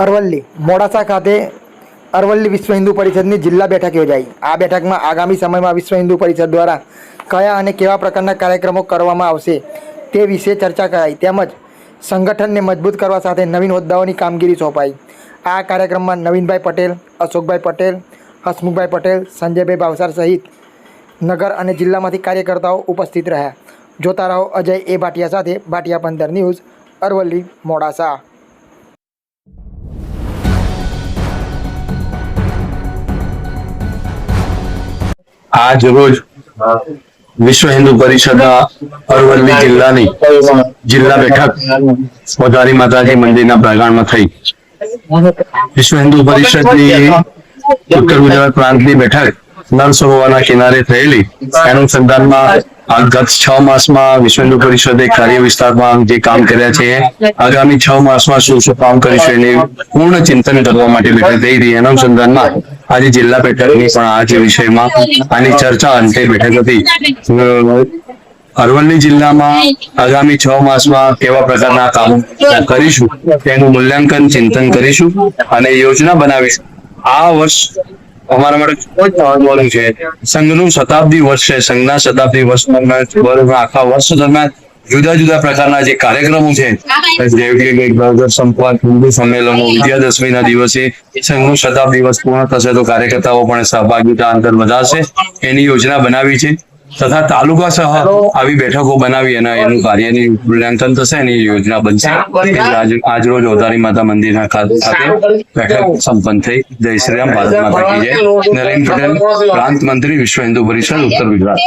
અરવલ્લી મોડાસા ખાતે અરવલ્લી વિશ્વ હિન્દુ પરિષદની જિલ્લા બેઠક યોજાઈ। આ બેઠકમાં આગામી સમયમાં વિશ્વ હિન્દુ પરિષદ દ્વારા કયા અને કેવા પ્રકારના કાર્યક્રમો કરવામાં આવશે તે વિશે ચર્ચા કરાઈ, તેમજ સંગઠનને મજબૂત કરવા સાથે નવીન હોદ્દાઓની કામગીરી સોંપાઈ। આ કાર્યક્રમમાં નવીનભાઈ પટેલ, અશોકભાઈ પટેલ, હસમુખભાઈ પટેલ, સંજયભાઈ ભાવસાર સહિત નગર અને જિલ્લામાંથી કાર્યકર્તાઓ ઉપસ્થિત રહ્યા। જોતા રહો અજય એ ભાટિયા સાથે ભાટિયા પંદર ન્યૂઝ, અરવલ્લી મોડાસા। આજ રોજ વિશ્વ હિન્દુ પરિષદના અરવલ્લી જિલ્લાની જિલ્લા બેઠક પોદારી માતાજી મંદિરના પ્રાંગણમાં થઈ। વિશ્વ હિન્દુ પરિષદની ઉત્તર ગુજરાત પ્રાંતની બેઠક નળ સરોવરના કિનારે થયેલી અનુસંધાનમાં ગત 6 માસમાં વિશ્વ હિન્દુ પરિષદે કાર્ય વિસ્તારમાં જે કામ કર્યા છે, આગામી 6 માસમાં શું શું કામ કરીશું એની પૂર્ણ ચિંતન કરવા માટે બેઠક થઈ રહી। અનુસંધાનમાં આજે જિલ્લા બેઠકની પણ આ જે વિષયમાં આની ચર્ચા અંતે બેઠક હતી। અરવલ્લી જિલ્લામાં આગામી 6 માસમાં કેવા પ્રકારના કામ કરીશું તેનું મૂલ્યાંકન ચિંતન કરીશું અને યોજના બનાવીશું। આ વર્ષ અમારા માટે ખૂબ જ મહત્વનું છે। સંઘનું શતાબ્દી વર્ષ છે। સંઘના શતાબ્દી વર્ષ દરમિયાન આખા વર્ષ દરમિયાન જુદા જુદા પ્રકારના જે કાર્યક્રમો છે, જેવી કે સંપર્ક, હિન્દુ સંમેલનો, વિજયાદશમીના દિવસે સંઘનું શતાબ્દી દિવસ પૂર્ણ થશે તો કાર્યકર્તાઓ પણ સહભાગિતા અંતર વધારશે એની યોજના બનાવી છે, તથા તાલુકા સહ આવી બેઠકો બનાવી અને એનું કાર્યની મૂલ્યાંકન થશે, એની યોજના બનશે। આજરોજ ઓધારી માતા મંદિરના ખાતે બેઠક સંપન્ન થઈ। જય શ્રી રામ, ભારત માતા કી જય। નરેન્દ્ર પટેલ, પ્રાંત મંત્રી, વિશ્વ હિન્દુ પરિષદ, ઉત્તર ગુજરાત।